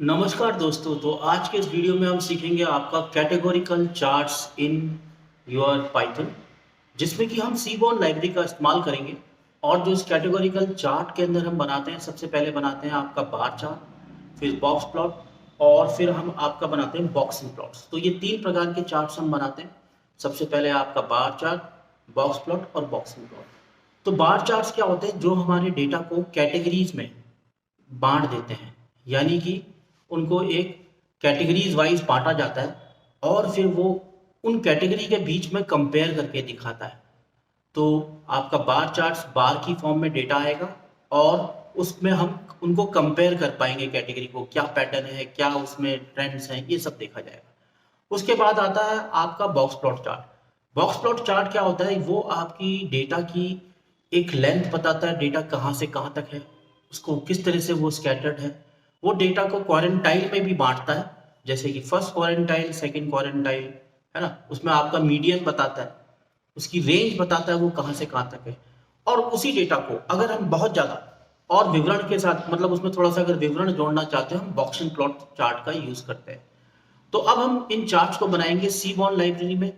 नमस्कार दोस्तों। तो आज के इस वीडियो में हम सीखेंगे आपका categorical charts in your Python, जिसमें कि हम सीबॉर्न लाइब्रेरी का इस्तेमाल करेंगे। और जो इस कैटेगोरिकल चार्ट के अंदर हम बनाते हैं, सबसे पहले बनाते हैं आपका बार चार्ट, फिर बॉक्स प्लॉट और फिर हम आपका बनाते हैं बॉक्सिंग प्लॉट्स। तो ये तीन प्रकार के चार्ट्स हम बनाते हैं। सबसे पहले आपका बार चार्ट, बॉक्स प्लॉट और बॉक्सिंग प्लॉट। तो बार चार्ट्स क्या होते हैं? जो हमारे डेटा को कैटेगरीज में बांट देते हैं, यानी कि उनको एक कैटेगरीज वाइज बांटा जाता है और फिर वो उन कैटेगरी के बीच में कंपेयर करके दिखाता है। तो आपका बार चार्ट्स बार की फॉर्म में डेटा आएगा और उसमें हम उनको कंपेयर कर पाएंगे, कैटेगरी को क्या पैटर्न है, क्या उसमें ट्रेंड्स हैं, ये सब देखा जाएगा। उसके बाद आता है आपका box plot chart. Box plot chart क्या होता है? वो आपकी डेटा की एक लेंथ बताता है, डेटा कहाँ से कहाँ तक है, उसको किस तरह से वो स्कैटर्ड है। वो डेटा को क्वारंटाइल में भी बांटता है, जैसे कि फर्स्ट क्वारंटाइल, सेकंड क्वारंटाइल, है ना। उसमें आपका मीडियन बताता है, उसकी रेंज बताता है वो कहाँ से कहाँ तक है। और उसी डेटा को अगर हम बहुत ज़्यादा और विवरण के साथ, मतलब उसमें थोड़ा सा अगर विवरण जोड़ना चाहते हैं, हम बॉक्सिंग प्लॉट चार्ट का यूज़ करते हैं। तो अब हम इन चार्ट्स को बनाएंगे सीबॉर्न लाइब्रेरी में।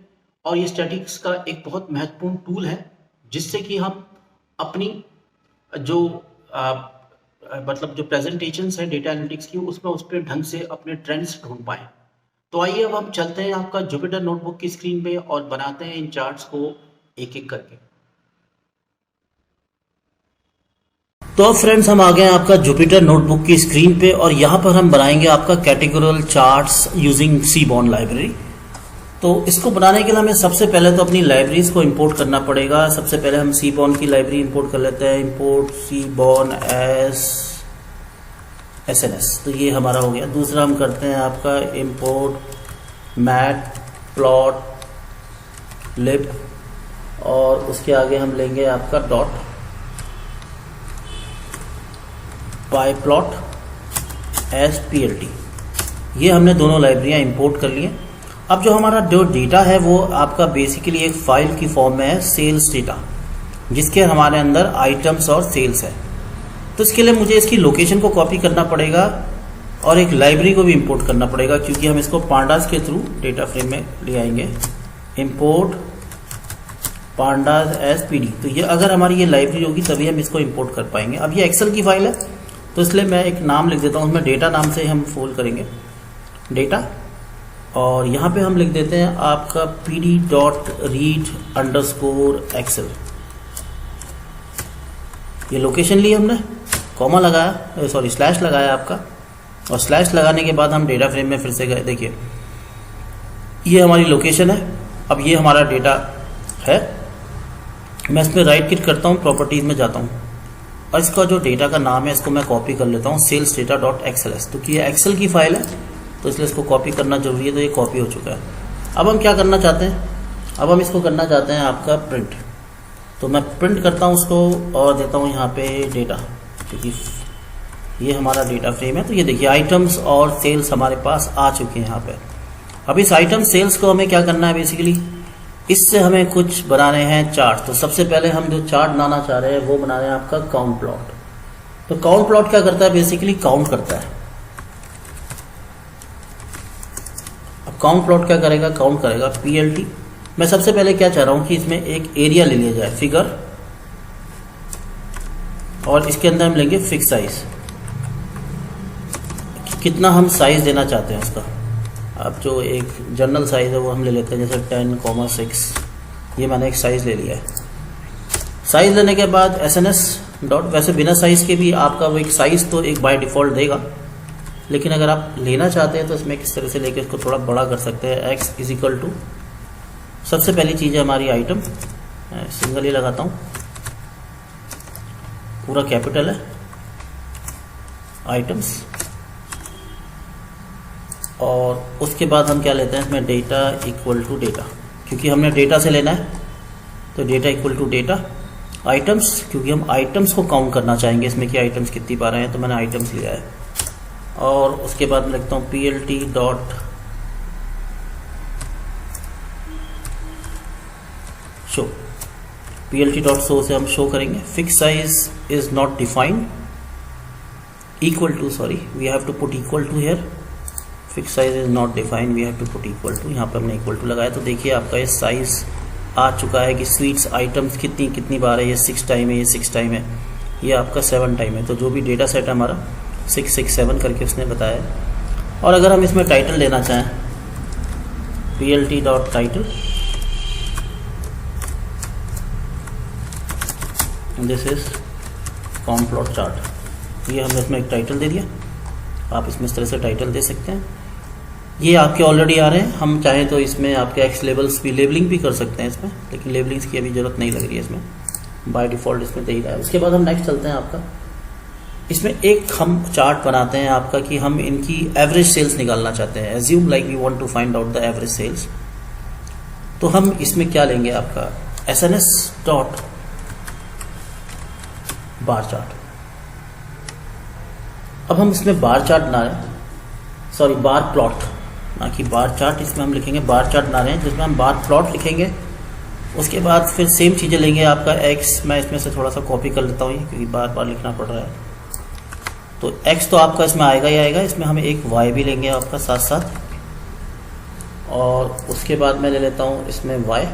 और ये स्टैटिक्स का एक बहुत महत्वपूर्ण टूल है, जिससे कि हम अपनी जो मतलब जो प्रेजेंटेशंस है डेटा एनालिटिक्स की, उसमें उस पर ढंग से अपने ट्रेंड्स ढूंढ पाए। तो आइए अब हम चलते हैं आपका जुपिटर नोटबुक की स्क्रीन पे और बनाते हैं इन चार्ट्स को एक एक करके। तो फ्रेंड्स, हम आ गए हैं आपका जुपिटर नोटबुक की स्क्रीन पे और यहाँ पर हम बनाएंगे आपका categorical charts using Seaborn library. तो इसको बनाने के लिए हमें सबसे पहले तो अपनी लाइब्रेरीज को इंपोर्ट करना पड़ेगा। सबसे पहले हम सीबॉर्न की लाइब्रेरी इंपोर्ट कर लेते हैं। इंपोर्ट सीबॉर्न एस तो ये हमारा हो गया। दूसरा हम करते हैं आपका इंपोर्ट मैट प्लॉट लिब और उसके आगे हम लेंगे आपका डॉट पाई प्लॉट एसपीएलटी। ये हमने दोनों लाइब्रेरियां इंपोर्ट कर लिए। अब जो हमारा जो डेटा है वो आपका बेसिकली एक फाइल की फॉर्म में है, सेल्स डेटा, जिसके हमारे अंदर आइटम्स और सेल्स है। तो इसके लिए मुझे इसकी लोकेशन को कॉपी करना पड़ेगा और एक लाइब्रेरी को भी इंपोर्ट करना पड़ेगा, क्योंकि हम इसको पांडास के थ्रू डेटा फ्रेम में ले आएंगे। Import pandas S P D. तो ये अगर हमारी ये लाइब्रेरी होगी तभी हम इसको इंपोर्ट कर पाएंगे। अब ये एक्सेल की फाइल है, तो इसलिए मैं एक नाम लिख देता हूँ, उसमें डेटा नाम से हम फोल करेंगे डेटा। और यहाँ पे हम लिख देते हैं आपका pd.read_excel। ये लोकेशन ली हमने, कॉमा लगाया, सॉरी स्लैश लगाया आपका, और स्लैश लगाने के बाद हम डेटा फ्रेम में फिर से गए। देखिए ये हमारी लोकेशन है। अब ये हमारा डेटा है। मैं इसमें राइट क्लिक करता हूँ, प्रॉपर्टीज में जाता हूँ और इसका जो डेटा का नाम है इसको मैं कॉपी कर लेता हूँ, सेल्स डेटा डॉट एक्सएलएस। तो ये एक्सेल की फाइल है, तो इसलिए इसको कॉपी करना जरूरी है। तो ये कॉपी हो चुका है। अब हम क्या करना चाहते हैं? अब हम इसको करना चाहते हैं आपका प्रिंट। तो मैं प्रिंट करता हूँ उसको और देता हूँ यहाँ पे डेटा, क्योंकि ये हमारा डेटा फ्रेम है। तो ये देखिए आइटम्स और सेल्स हमारे पास आ चुके हैं यहाँ पे। अब इस आइटम सेल्स को हमें क्या करना है? बेसिकली इससे हमें कुछ बनाने हैं चार्ट। तो सबसे पहले हम जो चार्ट बनाना चाह रहे हैं वो बना रहे हैं आपका काउंट प्लॉट। तो काउंट प्लॉट क्या करता है? बेसिकली काउंट करता है। काउंट प्लॉट क्या करेगा? काउंट करेगा पीएलटी। मैं सबसे पहले क्या चाह रहा हूं कि इसमें एक एरिया ले लिया जाए, फिगर, और इसके अंदर हम लेंगे फिक्स साइज, कितना हम साइज देना चाहते हैं उसका। अब जो एक जनरल साइज है वो हम ले लेते हैं, जैसे 10,6। ये मैंने एक साइज ले लिया है। साइज लेने के बाद एसएनएस डॉट, वैसे बिना साइज के भी आपका वो एक साइज तो एक बाय डिफॉल्ट देगा, लेकिन अगर आप लेना चाहते हैं तो इसमें किस तरह से लेके इसको थोड़ा बड़ा कर सकते हैं। x इजिकल टू, सबसे पहली चीज़ है हमारी आइटम, सिंगल ही लगाता हूँ, पूरा कैपिटल है आइटम्स। और उसके बाद हम क्या लेते हैं इसमें? डेटा इक्वल टू डेटा, क्योंकि हमने डेटा से लेना है। तो data equal to data items, क्योंकि हम आइटम्स को काउंट करना चाहेंगे इसमें कि आइटम्स कितनी बार आए हैं, तो मैंने आइटम्स लिया है। और उसके बाद मैं लिखता हूँ plt dot show. plt dot show से हम शो करेंगे fix size is not defined equal to, sorry, we have to put equal to here. Fix size is not defined, we have to put equal to. यहाँ पे हमने equal to लगाया तो देखिए आपका ये साइज आ चुका है कि स्वीट्स आइटम्स कितनी बार है. ये 6 टाइम है, ये 6 टाइम है, ये आपका 7 टाइम है. तो जो भी डेटा सेट है हमारा 667 करके उसने बताया. और अगर हम इसमें टाइटल देना चाहें, plt.title, दिस इज कॉम्प्लॉट चार्ट. ये हमने इसमें एक टाइटल दे दिया. आप इसमें इस तरह से टाइटल दे सकते हैं. ये आपके ऑलरेडी आ रहे हैं. हम चाहें तो इसमें आपके एक्स लेबल्स भी, लेबलिंग भी कर सकते हैं इसमें, लेकिन लेबलिंग्स की अभी जरूरत नहीं लग रही है इसमें, बाय डिफ़ॉल्ट इसमें दे ही रहा है. उसके बाद हम नेक्स्ट चलते हैं. आपका इसमें एक हम चार्ट बनाते हैं आपका कि हम इनकी एवरेज सेल्स निकालना चाहते हैं. Assume like we want to find out the average sales. तो हम इसमें क्या लेंगे, आपका SNS डॉट बार चार्ट. अब हम इसमें बार चार्ट बना रहे हैं, सॉरी बार प्लॉट, ना कि बार चार्ट. इसमें हम लिखेंगे बार चार्ट बना रहे हैं जिसमें हम बार प्लॉट लिखेंगे. उसके बाद फिर सेम चीज़ें लेंगे. आपका एक्स, मैं इसमें से थोड़ा सा कॉपी कर लेता हूँ क्योंकि बार बार लिखना पड़ रहा है. तो एक्स तो आपका इसमें आएगा ही आएगा. इसमें हम एक वाई भी लेंगे आपका साथ साथ. और उसके बाद मैं ले लेता हूँ इसमें वाई,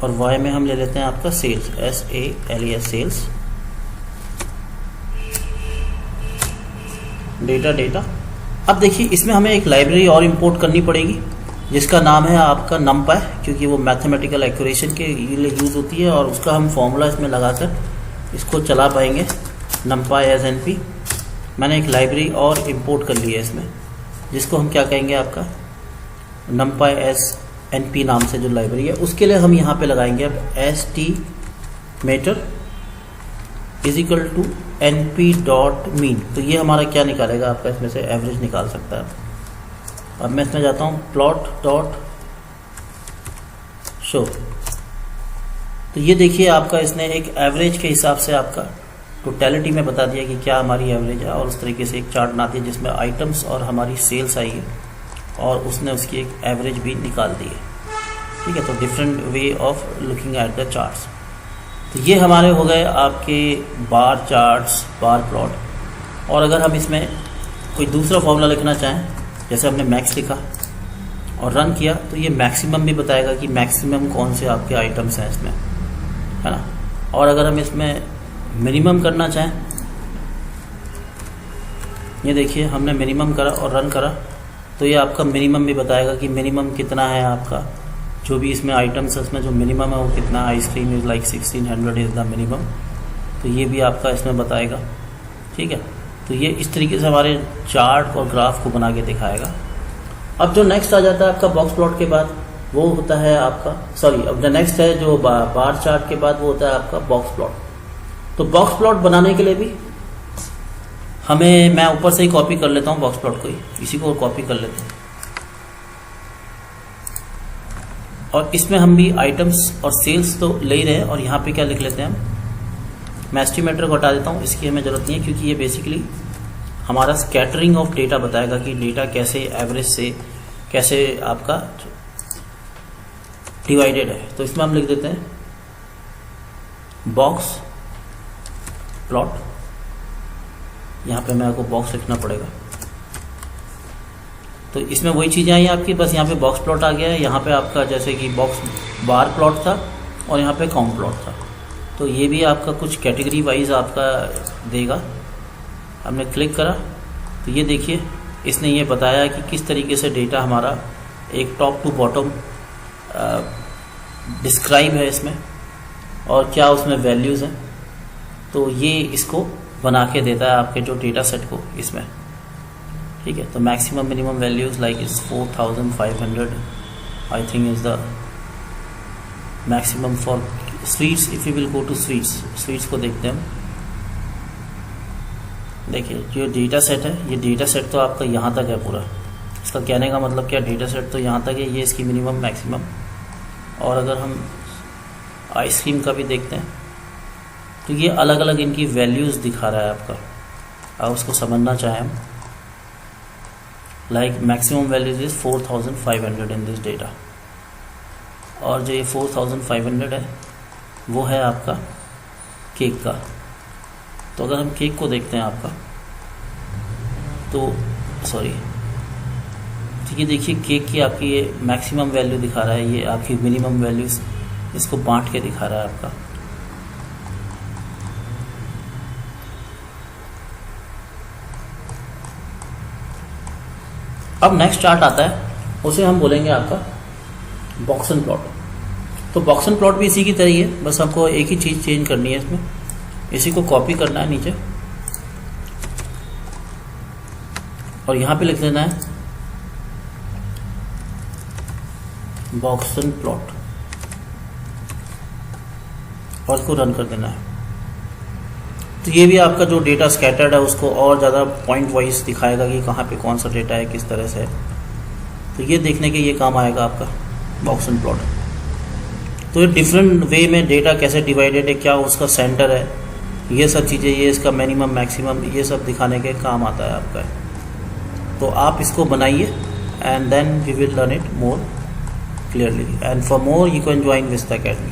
और वाई में हम ले लेते हैं आपका सेल्स, SALES सेल्स. डेटा. अब देखिए इसमें हमें एक लाइब्रेरी और इंपोर्ट करनी पड़ेगी जिसका नाम है आपका numpy, क्योंकि वो मैथमेटिकल एक्यूरेशन के लिए यूज़ होती है. और उसका हम फॉर्मूला इसमें लगाकर इसको चला पाएंगे, numpy as np. मैंने एक लाइब्रेरी और इंपोर्ट कर ली है इसमें, जिसको हम क्या कहेंगे, आपका numpy as np नाम से जो लाइब्रेरी है. उसके लिए हम यहाँ पे लगाएंगे अब estimator is equal to np.mean. तो ये हमारा क्या निकालेगा, आपका इसमें से एवरेज निकाल सकता है. अब मैं इसमें जाता हूँ प्लॉट डॉट शो. तो ये देखिए आपका इसने एक एवरेज के हिसाब से आपका टोटलिटी में बता दिया कि क्या हमारी एवरेज है. और उस तरीके से एक चार्ट बना दिया जिसमें आइटम्स और हमारी सेल्स आई है, और उसने उसकी एक एवरेज भी निकाल दी है. ठीक है, तो different way of looking at the charts. तो ये हमारे हो गए आपके बार चार्ट्स, बार प्लॉट. और अगर हम इसमें कोई दूसरा फॉर्मूला लिखना चाहें, जैसे हमने मैक्स लिखा और रन किया, तो ये मैक्सिमम भी बताएगा कि मैक्सिमम कौन से आपके आइटम्स हैं इसमें, है ना. और अगर हम इसमें मिनिमम करना चाहें, ये देखिए हमने मिनिमम करा और रन करा, तो ये आपका मिनिमम भी बताएगा कि मिनिमम कितना है. आपका जो भी इसमें आइटम्स है उसमें जो मिनिमम है वो कितना. Ice cream is like 1600 is the minimum. तो ये भी आपका इसमें बताएगा. ठीक है, तो ये इस तरीके से हमारे चार्ट और ग्राफ को बना के दिखाएगा. अब जो नेक्स्ट आ जाता है आपका बॉक्स प्लॉट के बाद, वो होता है आपका, सॉरी, अब द नेक्स्ट है जो बार चार्ट के बाद, वो होता है आपका बॉक्स प्लॉट. तो बॉक्स प्लॉट बनाने के लिए भी हमें, मैं ऊपर से ही कॉपी कर लेता हूँ बॉक्स प्लॉट को ही, इसी को कॉपी कर लेते हैं. और इसमें हम भी आइटम्स और सेल्स तो ले ही रहे हैं. और यहाँ पे क्या लिख लेते हैं हम, मैं एस्टिमेटर को हटा देता हूँ, इसकी हमें ज़रूरत नहीं है क्योंकि ये बेसिकली हमारा स्कैटरिंग ऑफ डेटा बताएगा कि डेटा कैसे एवरेज से कैसे आपका डिवाइडेड है. तो इसमें हम लिख देते हैं बॉक्स प्लॉट. यहाँ पे मेरे को बॉक्स लिखना पड़ेगा. तो इसमें वही चीज़ें आई आपकी, बस यहाँ पे बॉक्स प्लॉट आ गया है. यहाँ पे आपका जैसे कि बॉक्स बार प्लॉट था और यहाँ पे काउंट प्लॉट था. तो ये भी आपका कुछ कैटेगरी वाइज आपका देगा. हमने क्लिक करा तो ये देखिए इसने ये बताया कि किस तरीके से डेटा हमारा एक टॉप टू बॉटम डिस्क्राइब है इसमें, और क्या उसमें वैल्यूज़ हैं. तो ये इसको बना के देता है आपके जो डेटा सेट को इसमें. ठीक है, तो maximum minimum values like is 4500 I think is the maximum for sweets. If you will go to sweets को देखते हैं हम. देखिए जो डेटा सेट है, ये डेटा सेट तो आपका यहाँ तक है पूरा. इसका कहने का मतलब क्या, डेटा सेट तो यहाँ तक है, ये इसकी मिनिमम मैक्सिमम. और अगर हम आइसक्रीम का भी देखते हैं तो ये अलग अलग इनकी वैल्यूज़ दिखा रहा है आपका. अब उसको समझना चाहें हम, like maximum values is 4500 in this data. और जो ये 4500 है वो है आपका केक का. तो अगर हम केक को देखते हैं आपका, तो सॉरी, ठीक है, देखिए केक की आपकी ये मैक्सिमम वैल्यू दिखा रहा है, ये आपकी मिनिमम वैल्यूज इसको बांट के दिखा रहा है आपका। अब नेक्स्ट चार्ट आता है, उसे हम बोलेंगे आपका बॉक्सन प्लॉट। तो बॉक्सन प्लॉट भी इसी की तरह ही है, बस हमको एक ही चीज़ चेंज करनी है इसमें, इसी को कॉपी करना है नीचे और यहाँ पे लिख देना है बॉक्सन प्लॉट और इसको रन कर देना है। तो ये भी आपका जो डेटा स्कैटर्ड है उसको और ज़्यादा पॉइंट वाइज दिखाएगा कि कहाँ पे कौन सा डेटा है, किस तरह से है। तो ये देखने के ये काम आएगा आपका बॉक्सन प्लॉट। तो ये डिफरेंट वे में डेटा कैसे डिवाइडेड है, क्या उसका सेंटर है, ये सब चीज़ें, ये इसका मिनिमम मैक्सिमम, ये सब दिखाने के काम आता है आपका। तो आप इसको बनाइए and then we will learn it more clearly, and for more you can join Vista Academy.